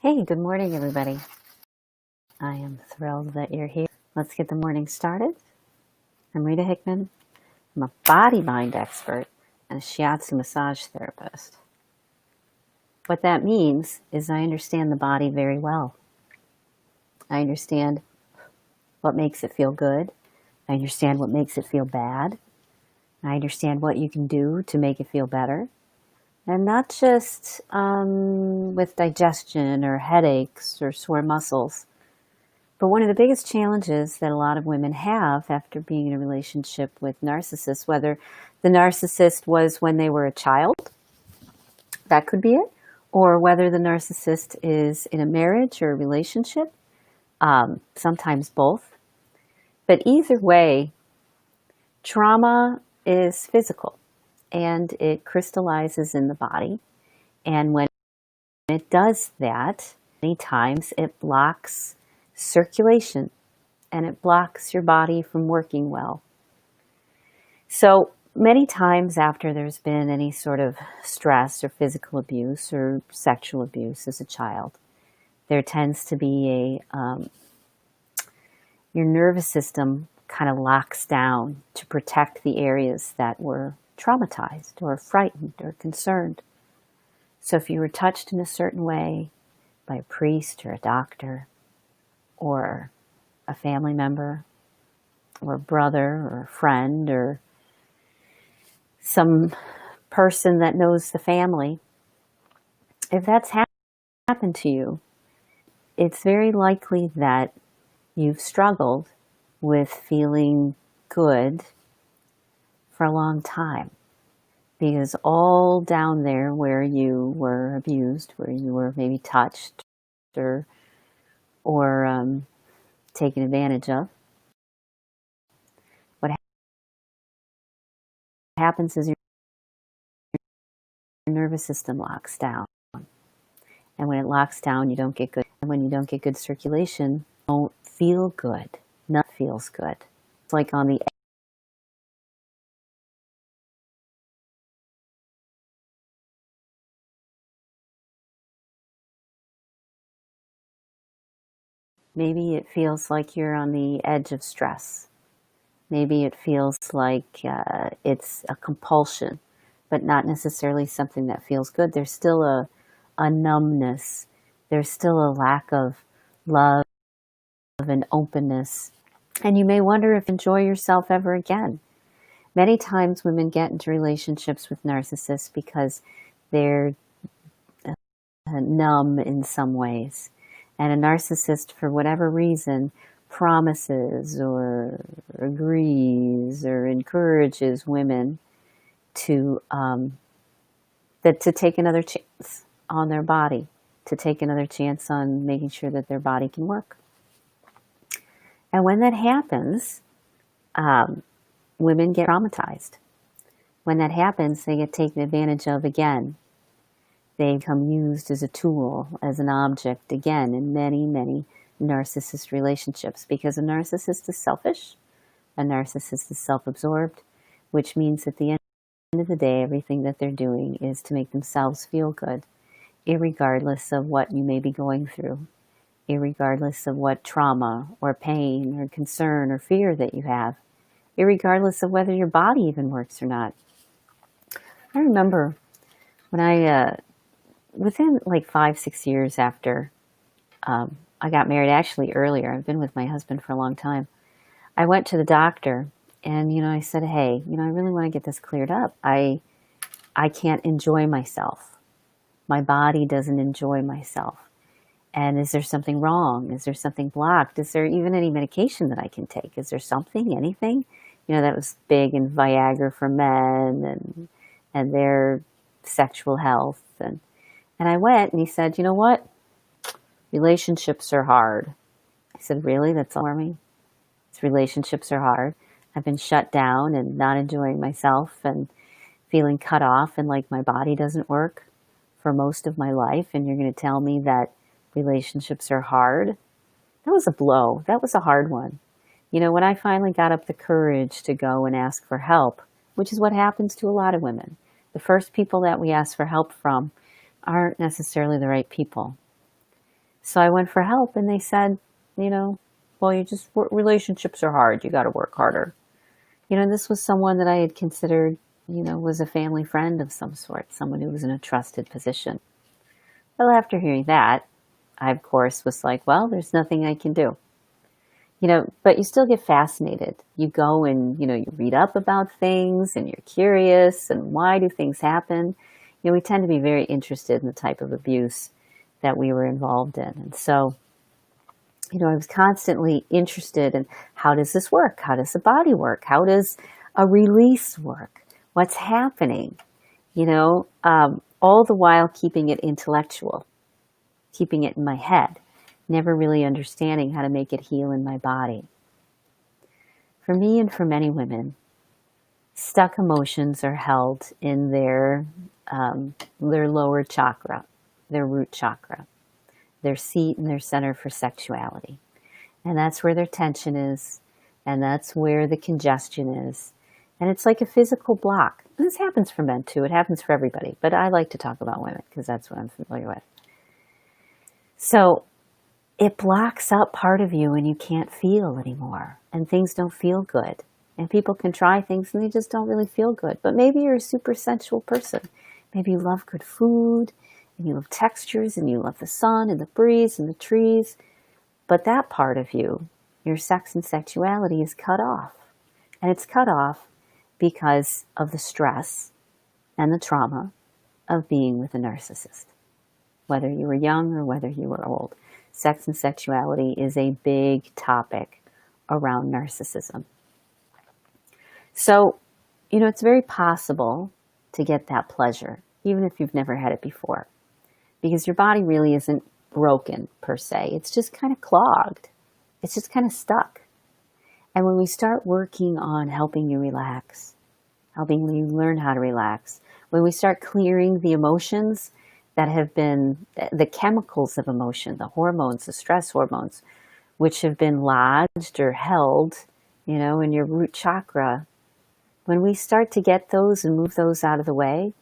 Hey, good morning, everybody. I am thrilled that you're here. Let's get the morning started. I'm Rita Hickman. I'm a body-mind expert and a shiatsu massage therapist. What that means is I understand the body very well. I understand what makes it feel good. I understand what makes it feel bad. I understand what you can do to make it feel better. And not just with digestion or headaches or sore muscles. But one of the biggest challenges that a lot of women have after being in a relationship with narcissists, whether the narcissist was when they were a child, that could be it, or whether the narcissist is in a marriage or a relationship, sometimes both. But either way, trauma is physical and it crystallizes in the body. And when it does that, many times it blocks circulation and it blocks your body from working well. So many times after there's been any sort of stress or physical abuse or sexual abuse as a child, there tends to be your nervous system kind of locks down to protect the areas that were traumatized or frightened or concerned. So if you were touched in a certain way by a priest or a doctor, or a family member, or a brother, or a friend, or some person that knows the family, if that's happened to you, it's very likely that you've struggled with feeling good for a long time. Because all down there where you were abused, where you were maybe touched or taken advantage of, what happens is your nervous system locks down. And when it locks down, you don't get good. And when you don't get good circulation, you don't feel good. Nothing feels good. It's like on the maybe it feels like you're on the edge of stress. Maybe it feels like it's a compulsion, but not necessarily something that feels good. There's still a numbness. There's still a lack of love and openness. And you may wonder if you enjoy yourself ever again. Many times women get into relationships with narcissists because they're numb in some ways. And a narcissist, for whatever reason, promises or agrees or encourages women to take another chance on their body, to take another chance on making sure that their body can work. And when that happens, women get traumatized. When that happens, they get taken advantage of again. They become used as a tool, as an object, again, in many, many narcissist relationships. Because a narcissist is selfish, a narcissist is self-absorbed, which means at the end of the day, everything that they're doing is to make themselves feel good, irregardless of what you may be going through, irregardless of what trauma or pain or concern or fear that you have, irregardless of whether your body even works or not. I remember when within like 5-6 years after I got married, actually earlier, I've been with my husband for a long time, I went to the doctor and, I said, hey, I really want to get this cleared up. I can't enjoy myself. My body doesn't enjoy myself. And is there something wrong? Is there something blocked? Is there even any medication that I can take? Is there something, anything? That was big in Viagra for men and their sexual health. And I went and he said, you know what? Relationships are hard. I said, really? That's all for me? Relationships are hard. I've been shut down and not enjoying myself and feeling cut off and like my body doesn't work for most of my life. And you're going to tell me that relationships are hard? That was a blow. That was a hard one. When I finally got up the courage to go and ask for help, which is what happens to a lot of women, the first people that we ask for help from aren't necessarily the right people. So I went for help and they said, well, relationships are hard. You got to work harder. This was someone that I had considered, was a family friend of some sort, someone who was in a trusted position. Well, after hearing that, I, of course, was like, well, there's nothing I can do. But you still get fascinated. You go and, you read up about things and you're curious and why do things happen? We tend to be very interested in the type of abuse that we were involved in. And so, I was constantly interested in how does this work? How does the body work? How does a release work? What's happening? All the while keeping it intellectual, keeping it in my head, never really understanding how to make it heal in my body. For me and for many women, stuck emotions are held in their lower chakra, their root chakra, their seat and their center for sexuality. And that's where their tension is, and that's where the congestion is. And it's like a physical block. And this happens for men too. It happens for everybody. But I like to talk about women because that's what I'm familiar with. So it blocks up part of you and you can't feel anymore. And things don't feel good. And people can try things and they just don't really feel good. But maybe you're a super sensual person. Maybe you love good food and you love textures and you love the sun and the breeze and the trees. But that part of you, your sex and sexuality, is cut off. And it's cut off because of the stress and the trauma of being with a narcissist. Whether you were young or whether you were old, sex and sexuality is a big topic around narcissism. So, it's very possible to get that pleasure, even if you've never had it before, because your body really isn't broken per se. It's just kind of clogged. It's just kind of stuck. And when we start working on helping you relax, helping you learn how to relax, when we start clearing the emotions that have been, the chemicals of emotion, the hormones, the stress hormones, which have been lodged or held, in your root chakra, when we start to get those and move those out of the way,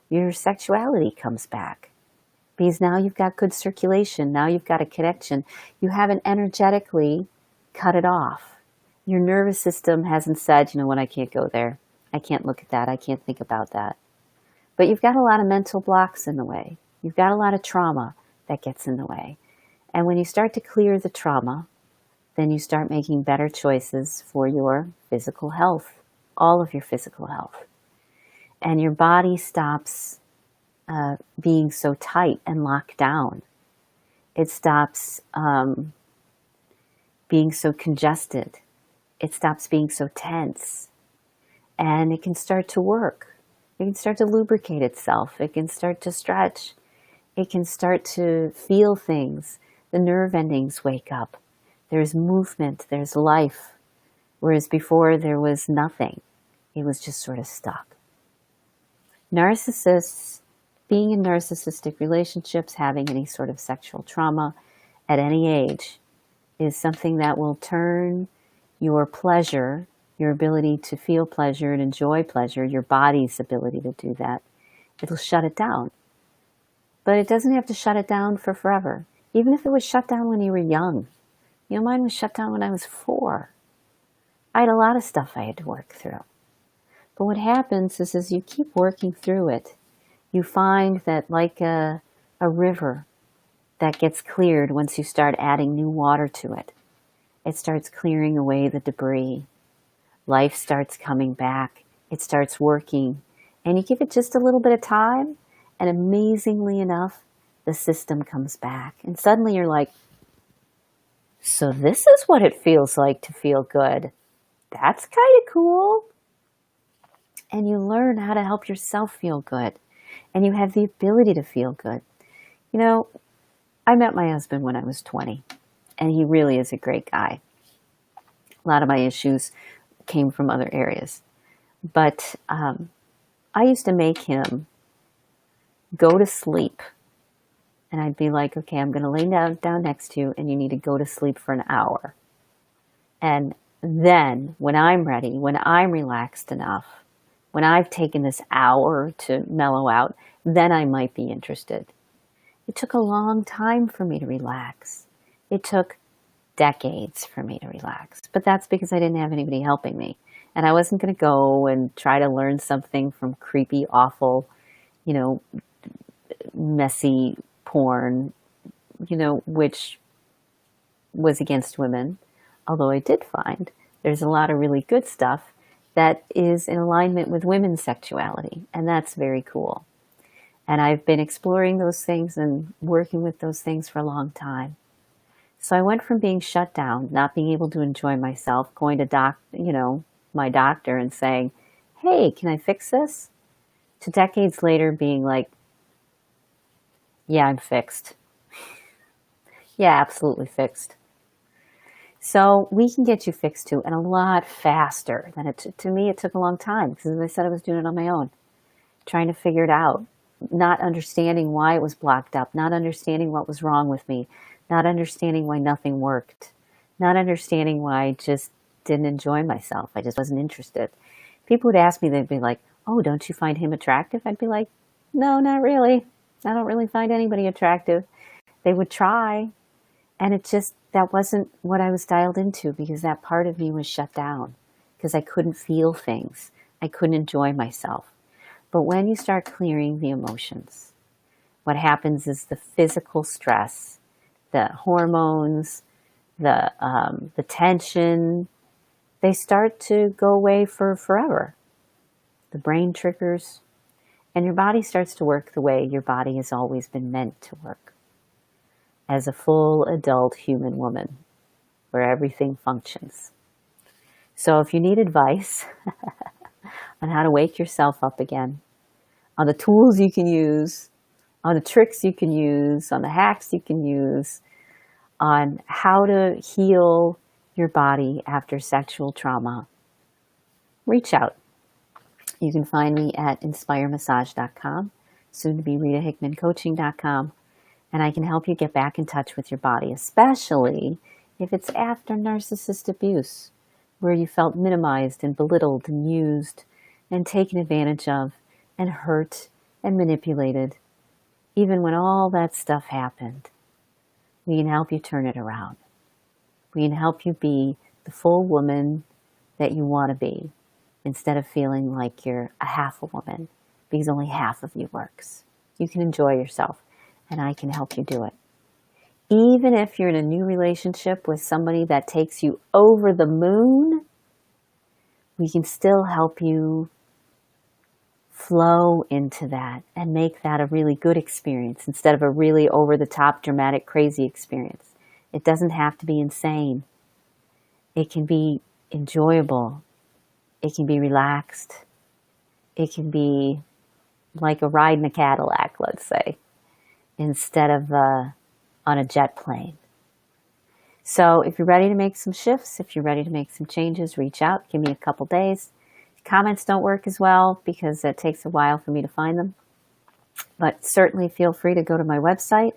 your sexuality comes back. Because now you've got good circulation. Now you've got a connection. You haven't energetically cut it off. Your nervous system hasn't said, you know what, I can't go there. I can't look at that. I can't think about that. But you've got a lot of mental blocks in the way. You've got a lot of trauma that gets in the way. And when you start to clear the trauma, then you start making better choices for your physical health, all of your physical health. And your body stops being so tight and locked down. It stops being so congested. It stops being so tense. And it can start to work. It can start to lubricate itself. It can start to stretch. It can start to feel things. The nerve endings wake up. There's movement. There's life. Whereas before there was nothing. It was just sort of stuck. Narcissists, being in narcissistic relationships, having any sort of sexual trauma at any age is something that will turn your pleasure, your ability to feel pleasure and enjoy pleasure, your body's ability to do that, it'll shut it down. But it doesn't have to shut it down for forever. Even if it was shut down when you were young. Mine was shut down when I was 4. I had a lot of stuff I had to work through. But what happens is as you keep working through it, you find that like a river that gets cleared once you start adding new water to it, it starts clearing away the debris. Life starts coming back. It starts working. And you give it just a little bit of time, and amazingly enough, the system comes back. And suddenly you're like, so this is what it feels like to feel good. That's kind of cool. And you learn how to help yourself feel good. And you have the ability to feel good. I met my husband when I was 20. And he really is a great guy. A lot of my issues came from other areas. But I used to make him go to sleep. And I'd be like, okay, I'm going to lay down next to you and you need to go to sleep for an hour. And then when I'm ready, when I'm relaxed enough, when I've taken this hour to mellow out, then I might be interested. It took a long time for me to relax. It took decades for me to relax. But that's because I didn't have anybody helping me. And I wasn't going to go and try to learn something from creepy, awful, you know, messy porn, which was against women. Although I did find there's a lot of really good stuff that is in alignment with women's sexuality. And that's very cool. And I've been exploring those things and working with those things for a long time. So I went from being shut down, not being able to enjoy myself, going to my doctor and saying, hey, can I fix this? To decades later being like, yeah, I'm fixed. Yeah, absolutely fixed. So we can get you fixed too, and a lot faster than to me, it took a long time because as I said, I was doing it on my own, trying to figure it out, not understanding why it was blocked up, not understanding what was wrong with me, not understanding why nothing worked, not understanding why I just didn't enjoy myself. I just wasn't interested. People would ask me, they'd be like, oh, don't you find him attractive? I'd be like, no, not really. I don't really find anybody attractive. They would try. And that wasn't what I was dialed into because that part of me was shut down because I couldn't feel things. I couldn't enjoy myself. But when you start clearing the emotions, what happens is the physical stress, the hormones, the tension, they start to go away for forever. The brain triggers, and your body starts to work the way your body has always been meant to work. As a full adult human woman, where everything functions. So if you need advice on how to wake yourself up again, on the tools you can use, on the tricks you can use, on the hacks you can use, on how to heal your body after sexual trauma, reach out. You can find me at inspiremassage.com, soon to be ritahickmancoaching.com, and I can help you get back in touch with your body, especially if it's after narcissist abuse, where you felt minimized and belittled and used and taken advantage of and hurt and manipulated. Even when all that stuff happened, we can help you turn it around. We can help you be the full woman that you want to be instead of feeling like you're a half a woman because only half of you works. You can enjoy yourself, and I can help you do it. Even if you're in a new relationship with somebody that takes you over the moon, we can still help you flow into that and make that a really good experience instead of a really over-the-top, dramatic, crazy experience. It doesn't have to be insane. It can be enjoyable. It can be relaxed. It can be like a ride in a Cadillac, let's say, instead of on a jet plane. So if you're ready to make some shifts, if you're ready to make some changes, reach out. Give me a couple days. Comments don't work as well because it takes a while for me to find them. But certainly feel free to go to my website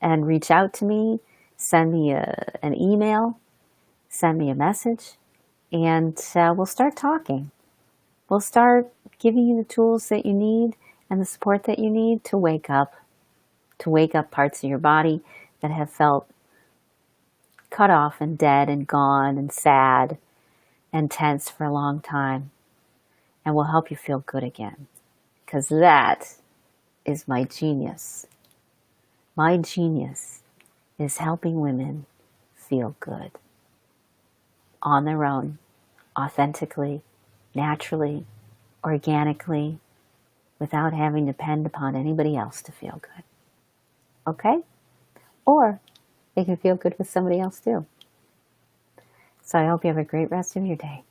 and reach out to me. Send me an email. Send me a message. And we'll start talking. We'll start giving you the tools that you need and the support that you need to wake up parts of your body that have felt cut off and dead and gone and sad and tense for a long time. And will help you feel good again. Because that is my genius. My genius is helping women feel good. On their own, authentically, naturally, organically, without having to depend upon anybody else to feel good. Okay? Or they can feel good with somebody else too. So I hope you have a great rest of your day.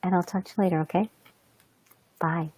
And I'll talk to you later, okay? Bye.